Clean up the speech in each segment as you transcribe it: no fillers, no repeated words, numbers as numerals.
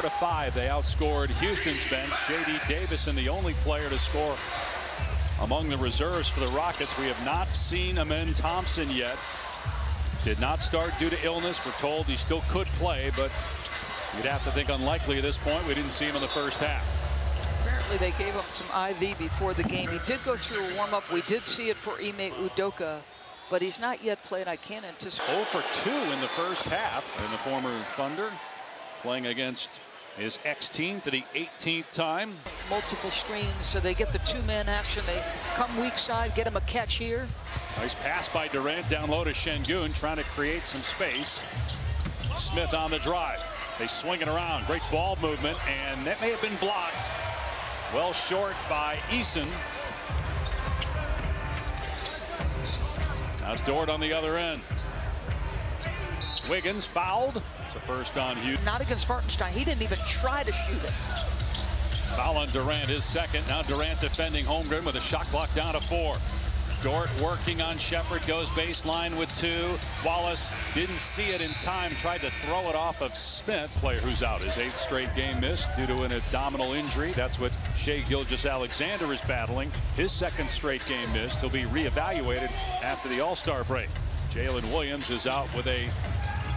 34-5. They outscored Houston's bench. J.D. Davison, the only player to score among the reserves for the Rockets. We have not seen Amen Thompson yet. Did not start due to illness. We're told he still could play, but you'd have to think unlikely at this point. We didn't see him in the first half. Apparently they gave him some IV before the game. He did go through a warm-up. We did see it for Ime Udoka, but he's not yet played. I can't anticipate. 0 for 2 in the first half. And the former Thunder playing against his ex-team for the 18th time. Multiple screens, so they get the two-man action. They come weak side, get him a catch here. Nice pass by Durant down low to Şengün, trying to create some space. Smith on the drive. They swing it around. Great ball movement, and that may have been blocked. Well short by Eason. Now Dort on the other end. Wiggins fouled. It's a first on Houston. Not against Hartenstein. He didn't even try to shoot it. Foul on Durant, his second. Now Durant defending Holmgren with a shot clock down to 4. Dort working on Shepherd, goes baseline with 2. Wallace didn't see it in time, tried to throw it off of Smith. Player who's out, his 8th straight game missed due to an abdominal injury. That's what Shai Gilgeous-Alexander is battling. His 2nd straight game missed. He'll be reevaluated after the All-Star break. Jalen Williams is out with a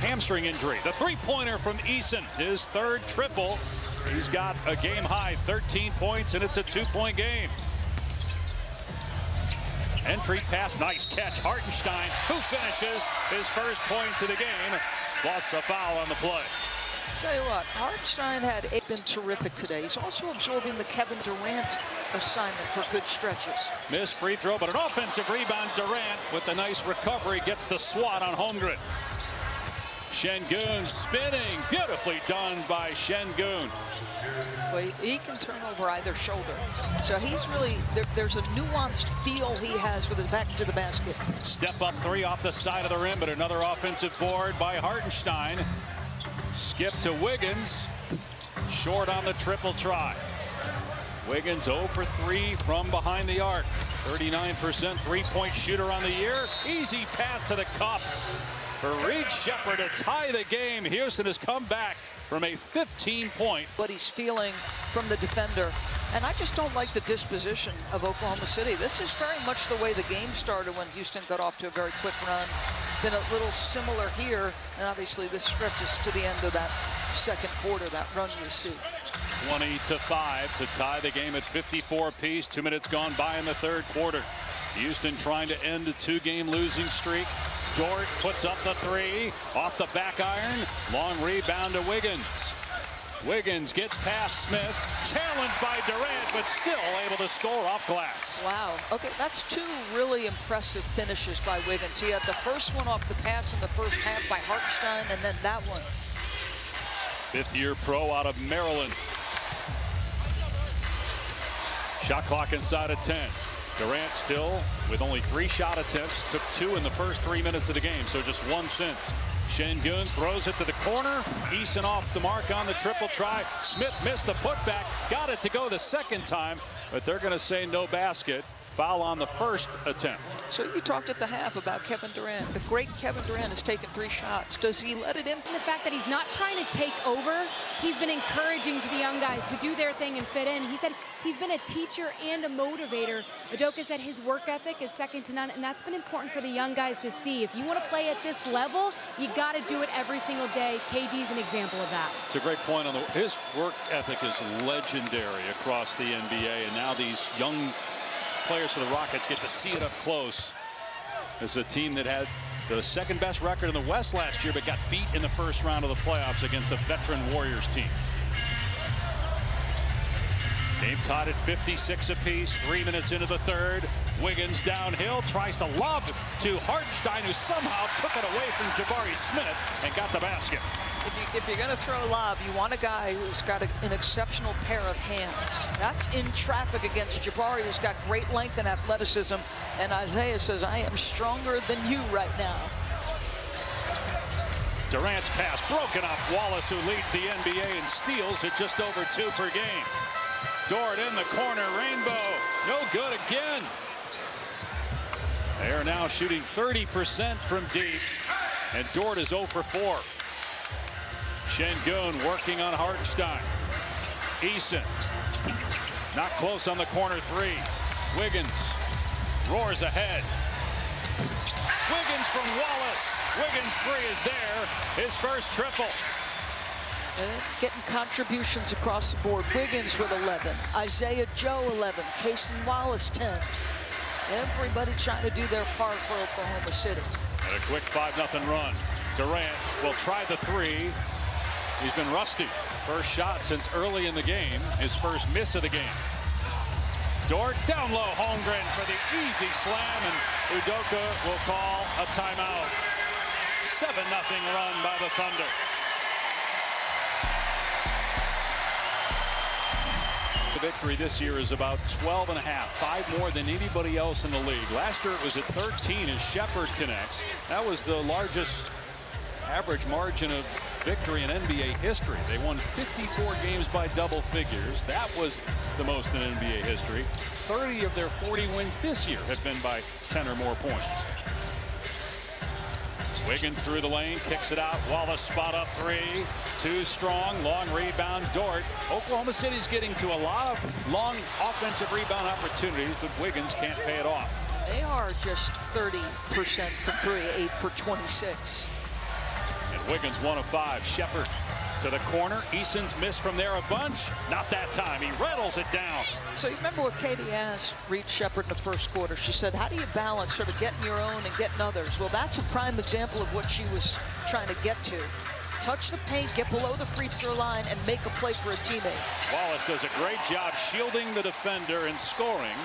hamstring injury. The three-pointer from Eason, his 3rd triple. He's got a game high 13 points, and it's a 2-point game. Entry pass, nice catch. Hartenstein, who finishes his first points of the game, plus a foul on the play. Tell you what, Hartenstein had been terrific today. He's also absorbing the Kevin Durant assignment for good stretches. Missed free throw, but an offensive rebound. Durant with the nice recovery gets the swat on Holmgren. Şengün spinning, beautifully done by Şengün. Well, he can turn over either shoulder. So he's really, there's a nuanced feel he has with his back to the basket. Step up 3 off the side of the rim, but another offensive board by Hartenstein. Skip to Wiggins. Short on the triple try. Wiggins 0 for 3 from behind the arc. 39% three-point shooter on the year. Easy path to the cup for Reed Shepherd to tie the game. Houston has come back from a 15-point. What he's feeling from the defender. And I just don't like the disposition of Oklahoma City. This is very much the way the game started when Houston got off to a very quick run. Been a little similar here, and obviously this stretches to the end of that 2nd quarter, that run you see. 20-5 to tie the game at 54 apiece. 2 minutes gone by in the 3rd quarter. Houston trying to end a 2-game losing streak. Dort puts up the 3 off the back iron. Long rebound to Wiggins. Wiggins gets past Smith, challenged by Durant, but still able to score off glass. Wow. Okay, that's 2 really impressive finishes by Wiggins. He had the first one off the pass in the first half by Hartenstein, and then that one. 5th-year pro out of Maryland. Shot clock inside of 10. Durant still with only 3 shot attempts. Took 2 in the first 3 minutes of the game, so just 1 since. Şengün throws it to the corner. Eason off the mark on the triple try. Smith missed the putback. Got it to go the 2nd time, but they're going to say no basket. Foul on the first attempt. So you talked at the half about Kevin Durant. The great Kevin Durant has taken 3 shots. Does he let it in? The fact that he's not trying to take over, he's been encouraging to the young guys to do their thing and fit in. He said he's been a teacher and a motivator. Udoka said his work ethic is second to none, and that's been important for the young guys to see. If you want to play at this level, you got to do it every single day. KD's an example of that. It's a great point. His work ethic is legendary across the NBA, and now these young players of the Rockets get to see it up close. This is a team that had the 2nd best record in the West last year, but got beat in the first round of the playoffs against a veteran Warriors team. Game tied at 56 apiece. 3 minutes into the 3rd. Wiggins downhill, tries to lob to Hartenstein, who somehow took it away from Jabari Smith and got the basket. If you're going to throw a lob, you want a guy who's got an exceptional pair of hands. That's in traffic against Jabari, who's got great length and athleticism. And Isaiah says, I am stronger than you right now. Durant's pass broken up. Wallace, who leads the NBA in steals, at just over 2 per game. Dort in the corner, Rainbow, no good again. They are now shooting 30% from deep, and Dort is 0 for 4. Şengün working on Hartenstein. Eason not close on the corner three. Wiggins roars ahead. Wiggins from Wallace. Wiggins three is there. His first triple. And getting contributions across the board. Wiggins with 11. Isaiah Joe 11. Cason Wallace 10. Everybody trying to do their part for Oklahoma City. And a quick 5-0 run. Durant will try the three. He's been rusty. First shot since early in the game. His first miss of the game. Dort down low. Holmgren for the easy slam, and Udoka will call a timeout. 7-0 run by the Thunder. The victory this year is about 12.5, 5 more than anybody else in the league. Last year it was at 13 as Shepherd connects. That was the largest average margin of victory in NBA history. They won 54 games by double figures. That was the most in NBA history. 30 of their 40 wins this year have been by 10 or more points. Wiggins through the lane, kicks it out. Wallace spot up three. Too strong, long rebound. Dort. Oklahoma City's getting to a lot of long offensive rebound opportunities, but Wiggins can't pay it off. They are just 30% from three, 8 for 26. And Wiggins 1 of 5. Shepherd to the corner. Eason's missed from there a bunch. Not that time. He rattles it down. So you remember what Katie asked Reed Shepherd in the first quarter? She said, how do you balance sort of getting your own and getting others? Well, that's a prime example of what she was trying to get to. Touch the paint, get below the free throw line, and make a play for a teammate. Wallace does a great job shielding the defender and scoring.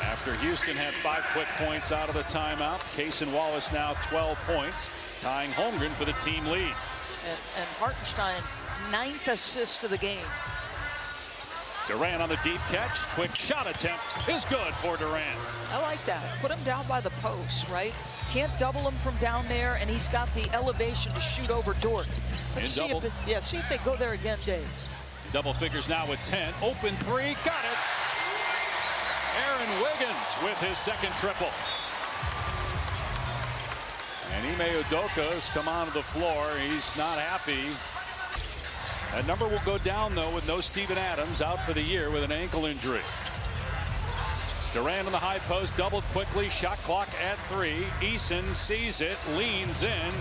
After Houston had 5 quick points out of the timeout, Cason Wallace now 12 points, tying Holmgren for the team lead. And Hartenstein, 9th assist of the game. Durant on the deep catch. Quick shot attempt is good for Durant. I like that. Put him down by the post, right? Can't double him from down there, and he's got the elevation to shoot over Dort. Let's see if they go there again, Dave. Double figures now with 10. Open three. Got it. Aaron Wiggins with his second triple. And Ime Udoka has come onto the floor. He's not happy. That number will go down, though, with no Steven Adams out for the year with an ankle injury. Durant on the high post, doubled quickly, shot clock at 3. Eason sees it, leans in,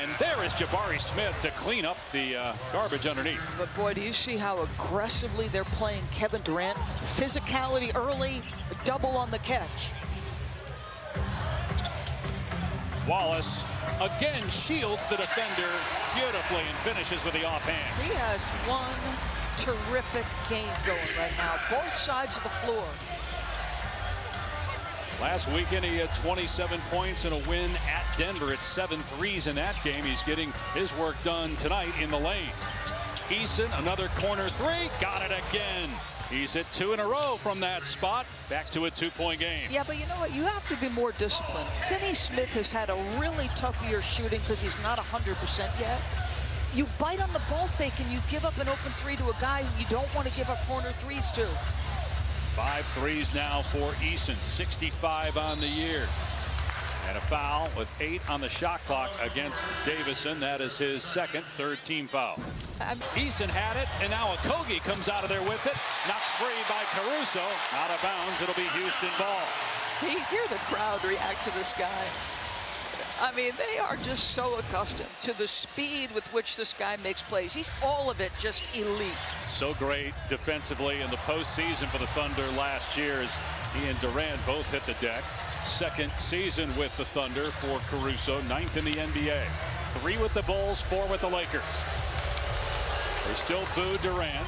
and there is Jabari Smith to clean up the garbage underneath. But boy, do you see how aggressively they're playing Kevin Durant? Physicality early, double on the catch. Wallace again shields the defender beautifully and finishes with the offhand. He has one terrific game going right now, both sides of the floor. Last weekend he had 27 points in a win at Denver at 7 threes in that game. He's getting his work done tonight in the lane. Eason, another corner three, got it again. He's hit 2 in a row from that spot. Back to a 2-point game. Yeah, but you know what? You have to be more disciplined. Finney Smith has had a really tough year shooting because he's not 100% yet. You bite on the ball fake and you give up an open three to a guy who you don't want to give up corner threes to. 5 threes now for Eason, 65 on the year. And a foul with 8 on the shot clock against Davison. That is his second, third team foul. Eason had it, and now Okogie comes out of there with it. Knocked free by Caruso. Out of bounds. It'll be Houston ball. Hear the crowd react to this guy. I mean, they are just so accustomed to the speed with which this guy makes plays. He's all of it just elite. So great defensively in the postseason for the Thunder last year as he and Durant both hit the deck. Second season with the Thunder for Caruso, 9th in the NBA. 3 with the Bulls, 4 with the Lakers. They still boo Durant.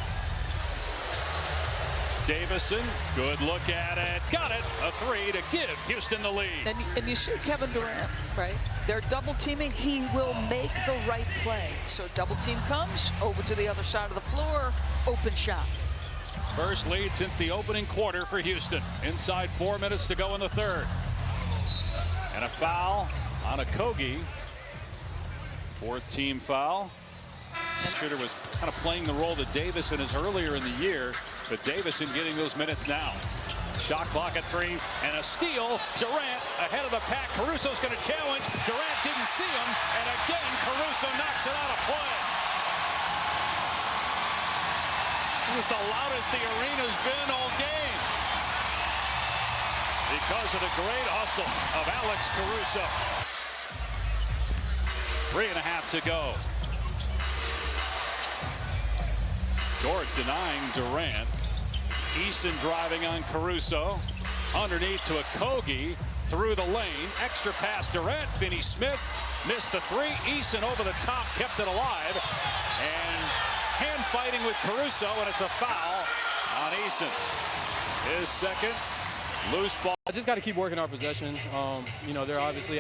Davison, good look at it. Got it. A 3 to give Houston the lead. And you see Kevin Durant, right? They're double teaming. He will make the right play. So double team comes over to the other side of the floor. Open shot. First lead since the opening quarter for Houston. Inside 4 minutes to go in the third. And a foul on Okogie. 4th team foul. Schroeder was kind of playing the role that Davison is earlier in the year, but Davison getting those minutes now. Shot clock at 3 and a steal. Durant ahead of the pack. Caruso's going to challenge. Durant didn't see him, and again Caruso knocks it out of play. This is the loudest the arena's been all game because of the great hustle of Alex Caruso. 3.5 to go. Dort denying Durant. Eason driving on Caruso. Underneath to Okogie. Through the lane. Extra pass Durant. Finney-Smith missed the 3. Eason over the top. Kept it alive. And hand fighting with Caruso. And it's a foul on Eason. His second. Loose ball. I just got to keep working our possessions. You know, they're obviously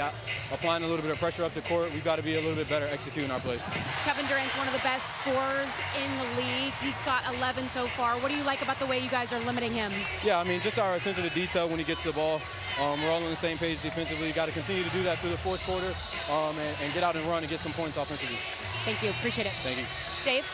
applying a little bit of pressure up the court. We've got to be a little bit better executing our plays. Kevin Durant's one of the best scorers in the league. He's got 11 so far. What do you like about the way you guys are limiting him? Yeah, I mean, just our attention to detail when he gets the ball. We're all on the same page defensively. Got to continue to do that through the fourth quarter and get out and run and get some points offensively. Thank you. Appreciate it. Thank you. Dave?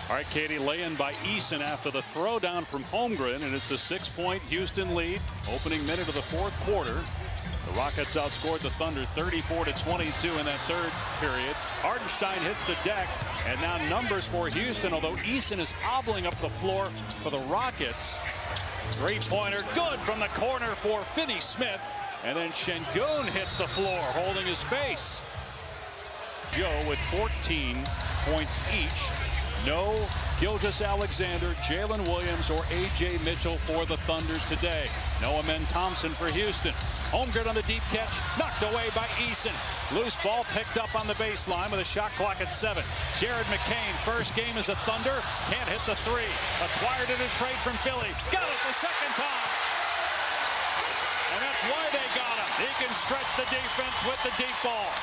All right, Katie, lay-in by Eason after the throwdown from Holmgren, and it's a 6-point Houston lead. Opening minute of the fourth quarter. The Rockets outscored the Thunder 34-22 in that third period. Hartenstein hits the deck, and now numbers for Houston, although Eason is hobbling up the floor for the Rockets. Three-pointer, good from the corner for Finney-Smith, and then Şengün hits the floor, holding his face. Joe with 14 points each. No Gilgeous-Alexander, Jalen Williams, or A.J. Mitchell for the Thunder today. No Amen Thompson for Houston. Holmgren on the deep catch, knocked away by Eason. Loose ball picked up on the baseline with a shot clock at 7. Jared McCain, first game as a Thunder, can't hit the 3. Acquired in a trade from Philly. Got it the second time. And that's why they got him. He can stretch the defense with the deep ball.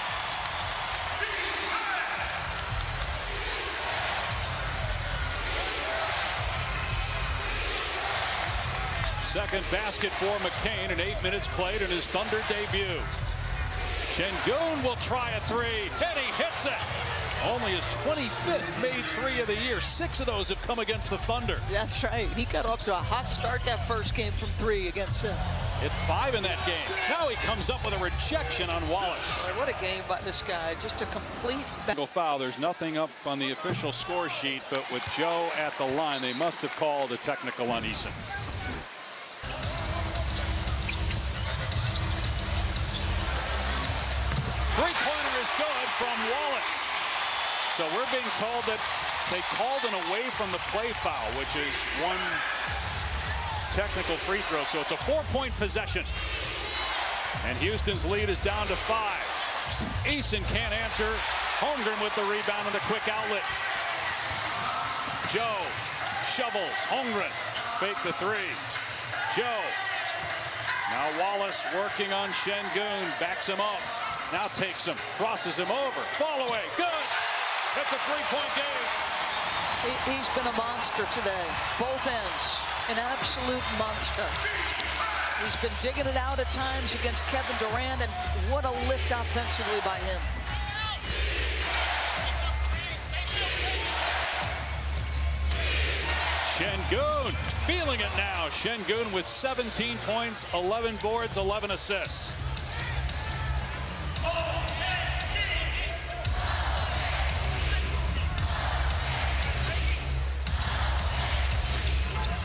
Second basket for McCain in 8 minutes played in his Thunder debut. Şengün will try a 3, and he hits it. Only his 25th made 3 of the year. 6 of those have come against the Thunder. That's right. He got off to a hot start that first game from 3 against them. Hit 5 in that game. Now he comes up with a rejection on Wallace. Boy, what a game by this guy. Just a complete foul. There's nothing up on the official score sheet, but with Joe at the line, they must have called a technical on Eason. Three-pointer is good from Wallace. So we're being told that they called an away from the play foul, which is one technical free throw. So it's a 4-point possession. And Houston's lead is down to 5. Eason can't answer. Holmgren with the rebound and the quick outlet. Joe shovels. Holmgren fake the 3. Joe. Now Wallace working on Şengün. Backs him up. Now takes him, crosses him over, fall away, good! That's a 3-point game. He's been a monster today, both ends, an absolute monster. He's been digging it out at times against Kevin Durant, and what a lift offensively by him. Şengün feeling it now. Şengün with 17 points, 11 boards, 11 assists.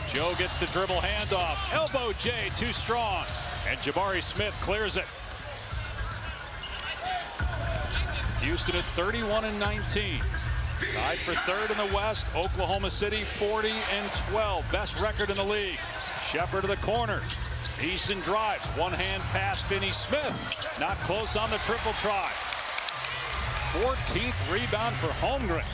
Joe gets the dribble handoff. Elbow J, too strong. And Jabari Smith clears it. Houston at 31-19. Tied for third in the West. Oklahoma City 40-12. Best record in the league. Shepherd to the corner. Eason drives. One-hand pass. Finney-Smith. Not close on the triple try. 14th rebound for Holmgren.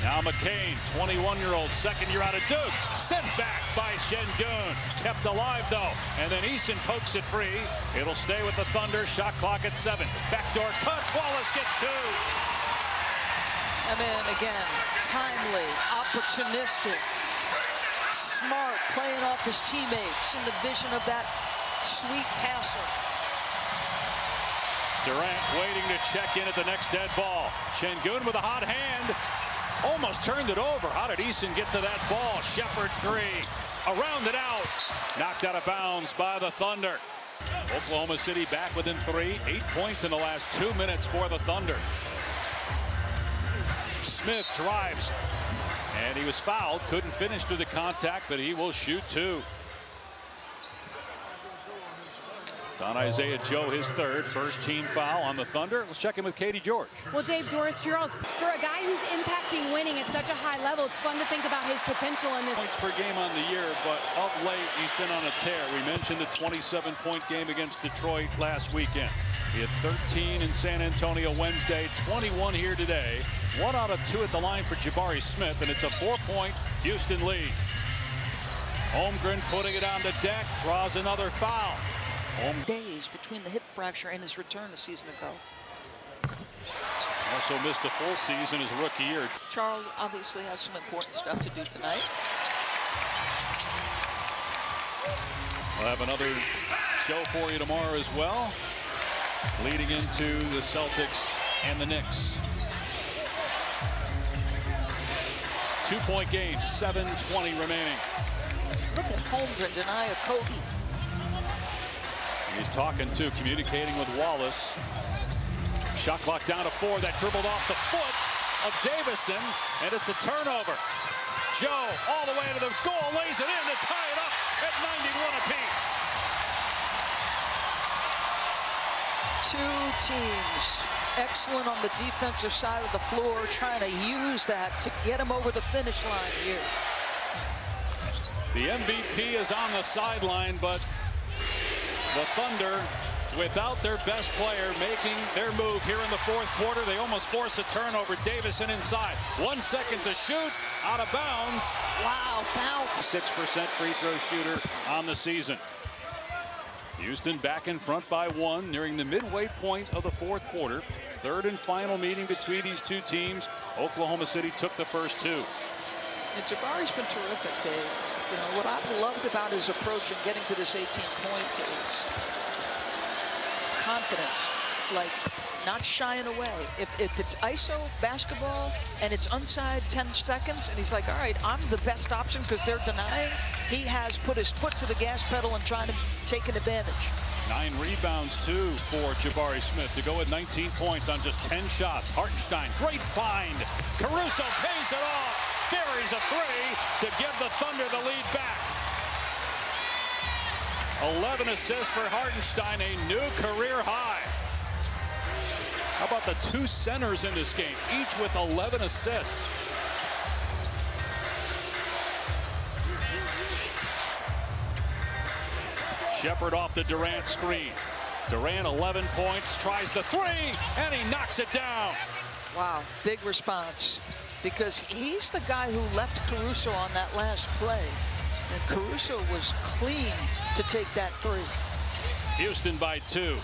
Now McCain, 21-year-old, second year out of Duke. Sent back by Şengün. Kept alive, though. And then Eason pokes it free. It'll stay with the Thunder. Shot clock at 7. Backdoor cut. Wallace gets 2. I mean, again, timely, opportunistic, smart, playing off his teammates in the vision of that sweet passer. Durant waiting to check in at the next dead ball. Şengün with a hot hand. Almost turned it over. How did Easton get to that ball? Shepherd's three. Around and out. Knocked out of bounds by the Thunder. Oklahoma City back within 3. 8 points in the last 2 minutes for the Thunder. Smith drives. And he was fouled. Couldn't finish through the contact, but he will shoot 2. It's on Isaiah Joe, his third. First team foul on the Thunder. Let's check in with Katie George. Well, Dave, Doris Charles, for a guy who's impacting winning at such a high level, it's fun to think about his potential in this. Points per game on the year, but of late he's been on a tear. We mentioned the 27-point game against Detroit last weekend. He had 13 in San Antonio Wednesday, 21 here today. 1 out of 2 at the line for Jabari Smith, and it's a 4-point Houston lead. Holmgren putting it on the deck, draws another foul. Days between the hip fracture and his return a season ago. Also missed a full season his rookie year. Charles obviously has some important stuff to do tonight. We'll have another show for you tomorrow as well, leading into the Celtics and the Knicks. 2-point game, 7:20 remaining. Look at Holmgren deny a Kobe. He's talking to, communicating with Wallace. Shot clock down to 4. That dribbled off the foot of Davison, and it's a turnover. Joe all the way to the goal, lays it in to tie it up at 91 apiece. 2 teams excellent on the defensive side of the floor, trying to use that to get him over the finish line here. The MVP is on the sideline, but the Thunder, without their best player making their move here in the fourth quarter, they almost force a turnover. Davison inside. 1 second to shoot. Out of bounds. Wow, foul. 6% free throw shooter on the season. Houston back in front by 1 nearing the midway point of the fourth quarter. Third and final meeting between these two teams. Oklahoma City took the first 2. And Jabari's been terrific, Dave. You know, what I've loved about his approach in getting to this 18 points is confidence, like not shying away. If it's ISO basketball and it's unside 10 seconds and he's like, all right, I'm the best option because they're denying, he has put his foot to the gas pedal and trying to take an advantage. 9 rebounds, too, for Jabari Smith to go with 19 points on just 10 shots. Hartenstein, great find. Caruso pays it off. Buries a 3 to give the Thunder the lead back. 11 assists for Hartenstein, a new career high. How about the 2 centers in this game, each with 11 assists? Shepherd off the Durant screen. Durant 11 points, tries the 3, and he knocks it down. Wow, big response. Because he's the guy who left Caruso on that last play. And Caruso was clean to take that 3. Houston by 2.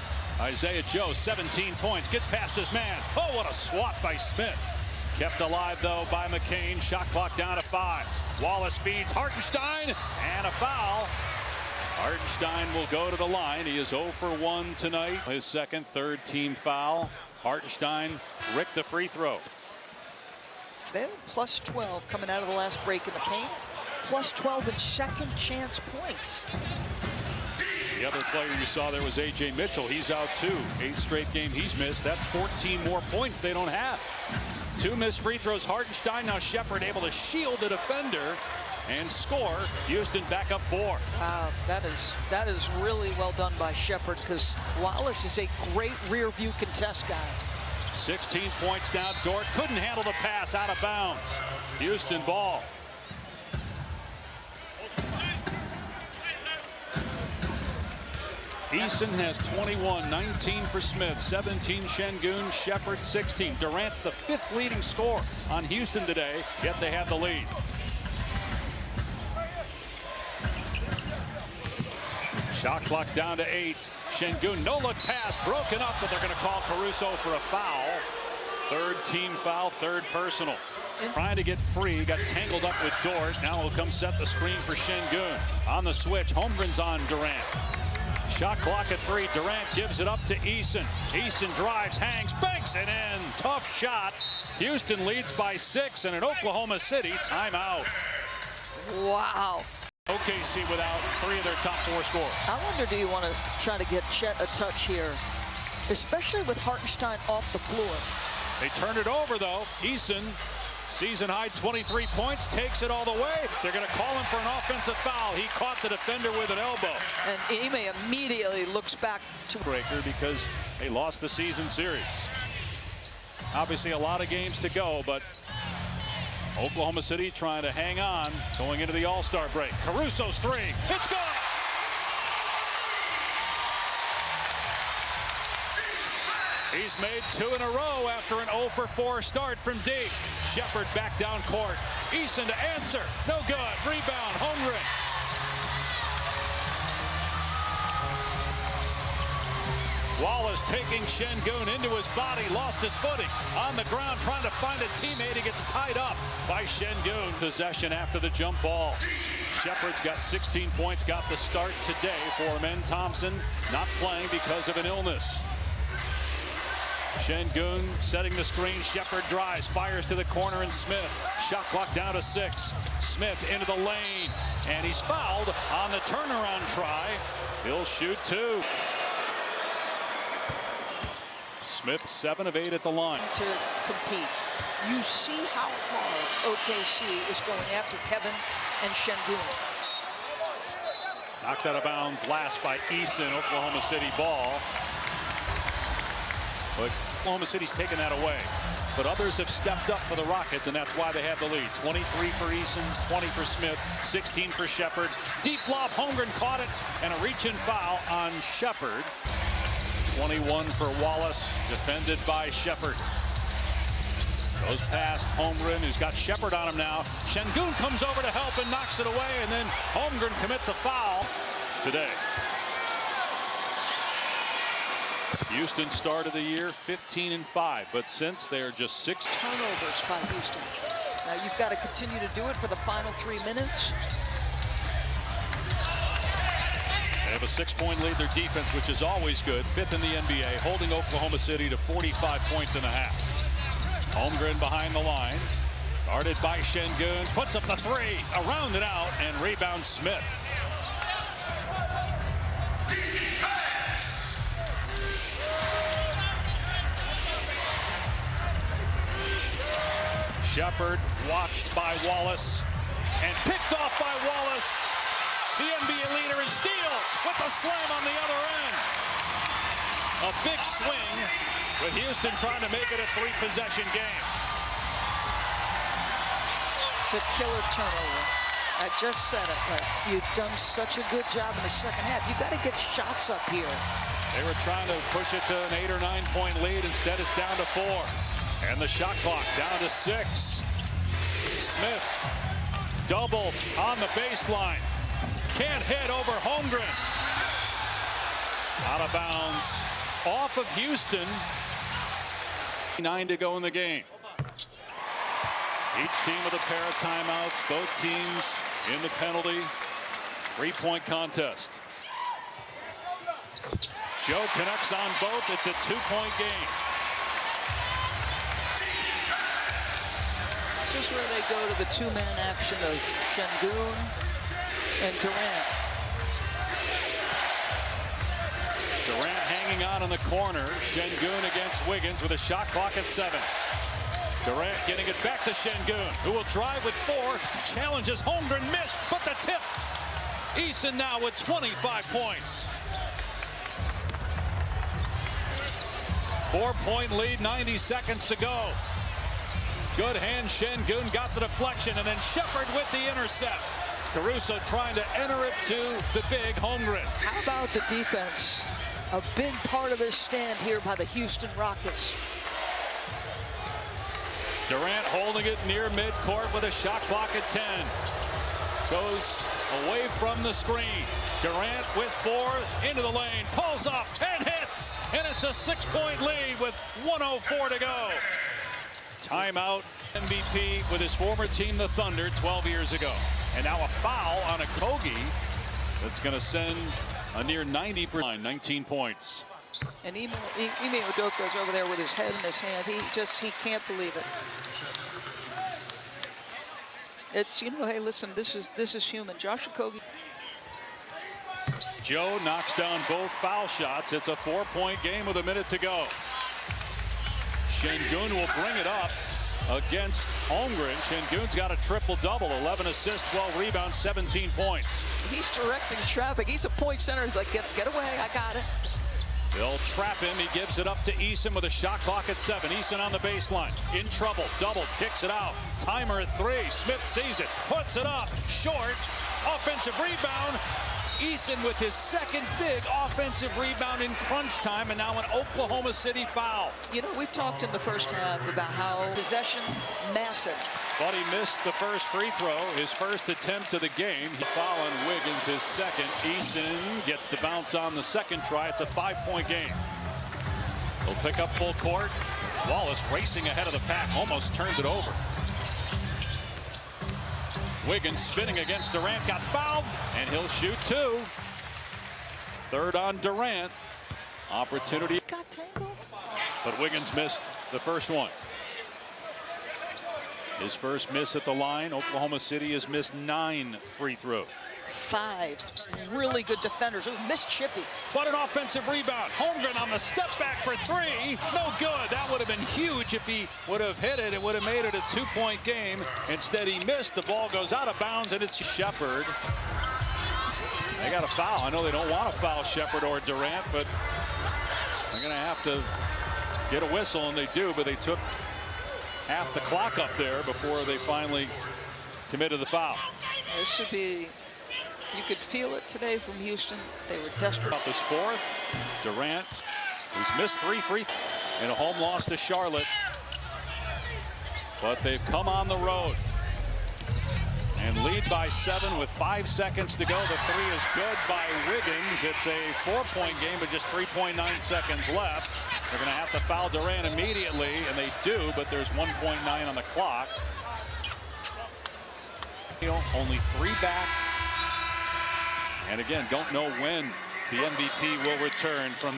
Isaiah Joe, 17 points, gets past his man. Oh, what a swat by Smith. Kept alive, though, by McCain. Shot clock down to 5. Wallace feeds Hartenstein, and a foul. Hartenstein will go to the line. He is 0 for 1 tonight. His second, third team foul. Hartenstein ricked the free throw. They have plus 12 coming out of the last break in the paint. Plus 12 in second chance points. The other player you saw there was A.J. Mitchell. He's out too. 8th straight game he's missed. That's 14 more points they don't have. 2 missed free throws. Hartenstein, now Shepherd able to shield the defender and score. Houston back up 4. Wow, that is really well done by Shepherd, because Wallace is a great rear view contest guy. 16 points now. Dort couldn't handle the pass, out of bounds. Houston ball. Eason has 21, 19 for Smith, 17 Şengün, Shepherd 16. Durant's the 5th leading scorer on Houston today, yet they have the lead. Shot clock down to 8. Şengün, no look pass, broken up, but they're going to call Caruso for a foul. 3rd team foul, 3rd personal. Trying to get free, got tangled up with Dort. Now he'll come set the screen for Şengün. On the switch, Holmgren's on Durant. Shot clock at 3. Durant gives it up to Eason. Eason drives, hangs, banks it in. Tough shot. Houston leads by 6, and an Oklahoma City timeout. Wow. OKC without 3 of their top 4 scorers. I wonder, do you want to try to get Chet a touch here, especially with Hartenstein off the floor? They turn it over, though. Eason, season high 23 points, takes it all the way. They're going to call him for an offensive foul. He caught the defender with an elbow. And Ime immediately looks back to breaker because they lost the season series. Obviously a lot of games to go, but Oklahoma City trying to hang on going into the All-Star break. Caruso's 3. It's good! He's made 2 in a row after an 0 for 4 start from deep. Sheppard back down court. Eason to answer. No good. Rebound. Holmgren. Wallace taking Şengün into his body. Lost his footing. On the ground trying to find a teammate. He gets tied up by Şengün. Possession after the jump ball. Sheppard's got 16 points. Got the start today for Amen Thompson. Not playing because of an illness. Şengün setting the screen. Sheppard drives, fires to the corner, and Smith. Shot clock down to 6. Smith into the lane, and he's fouled on the turnaround try. He'll shoot 2. Smith 7 of 8 at the line. To compete. You see how hard OKC is going after Kevin and Şengün. Knocked out of bounds last by Eason. Oklahoma City ball. But Oklahoma City's taken that away. But others have stepped up for the Rockets, and that's why they have the lead. 23 for Eason, 20 for Smith, 16 for Sheppard. Deep lob, Holmgren caught it, and a reach-in foul on Sheppard. 21 for Wallace, defended by Sheppard. Goes past Holmgren, who's got Sheppard on him now. Şengün comes over to help and knocks it away, and then Holmgren commits a foul today. Houston started the year 15-5, but since they are just 6 turnovers by Houston. Now you've got to continue to do it for the final 3 minutes. They have a 6-point lead. Their defense, which is always good, 5th in the NBA, holding Oklahoma City to 45 points and a half. Holmgren behind the line, guarded by Şengün, puts up the 3, around it out, and rebounds Smith. Sheppard watched by Wallace and picked off by Wallace. The NBA leader and steals with the slam on the other end. A big swing with Houston trying to make it a 3-possession game. It's a killer turnover. I just said it, but you've done such a good job in the second half. You got to get shots up here. They were trying to push it to an 8 or 9 point lead. Instead, it's down to 4. And the shot clock down to 6. Smith double on the baseline. Can't hit over Holmgren. Out of bounds. Off of Houston. 9 to go in the game. Each team with a pair of timeouts. Both teams in the penalty. 3-point contest. Joe connects on both. It's a 2-point game. This is where they go to the 2-man action of Şengün and Durant. Durant hanging on in the corner. Şengün against Wiggins with a shot clock at 7. Durant getting it back to Şengün, who will drive with 4. Challenges Holmgren, missed, but the tip. Eason now with 25 points. 4-point lead, 90 seconds to go. Good hand, Şengün got the deflection, and then Sheppard with the intercept. Caruso trying to enter it to the big Holmgren. How about the defense? A big part of this stand here by the Houston Rockets. Durant holding it near midcourt with a shot clock at 10. Goes away from the screen. Durant with 4 into the lane, pulls up and hits, and it's a 6-point lead with 1:04 to go. Timeout. MVP with his former team, the Thunder, 12 years ago. And now a foul on Okogie that's going to send A near 90%, 19 points. And Ime Udoka's over there with his head in his hand. He can't believe it. It's, hey, listen, this is human. Josh Okogie. Joe knocks down both foul shots. It's a 4-point game with a minute to go. Sengun will bring it up against Holmgren. Sengun's got a triple-double, 11 assists, 12 rebounds, 17 points. He's directing traffic. He's a point center. He's like, get away, I got it. They'll trap him. He gives it up to Eason with a shot clock at 7. Eason on the baseline. In trouble. Double. Kicks it out. Timer at 3. Smith sees it. Puts it up. Short. Offensive rebound. Eason with his second big offensive rebound in crunch time, and now an Oklahoma City foul. We talked in the first half about how possession massive. But he missed the first free throw, his first attempt of the game. He fouled Wiggins his second. Eason gets the bounce on the second try. It's a 5-point game. He'll pick up full court. Wallace racing ahead of the pack, almost turned it over. Wiggins spinning against Durant, got fouled, and he'll shoot 2. Third on Durant. Opportunity. Got tangled. But Wiggins missed the first one. His first miss at the line. Oklahoma City has missed 9 free throws. 5 really good defenders. Ooh, missed Chippy. But an offensive rebound. Holmgren on the step back for 3. No good. That would have been huge if he would have hit it. It would have made it a 2-point game. Instead, he missed. The ball goes out of bounds, and it's Sheppard. They got a foul. I know they don't want to foul Sheppard or Durant, but they're going to have to get a whistle, and they do, but they took half the clock up there before they finally committed the foul. This should be... You could feel it today from Houston. They were desperate. Up his 4th. Durant, who's missed 3 free throws in a home loss to Charlotte. But they've come on the road and lead by 7 with 5 seconds to go. The 3 is good by Wiggins. It's a 4-point game, but just 3.9 seconds left. They're going to have to foul Durant immediately, and they do, but there's 1.9 on the clock. Only 3 back. And again, don't know when the MVP will return from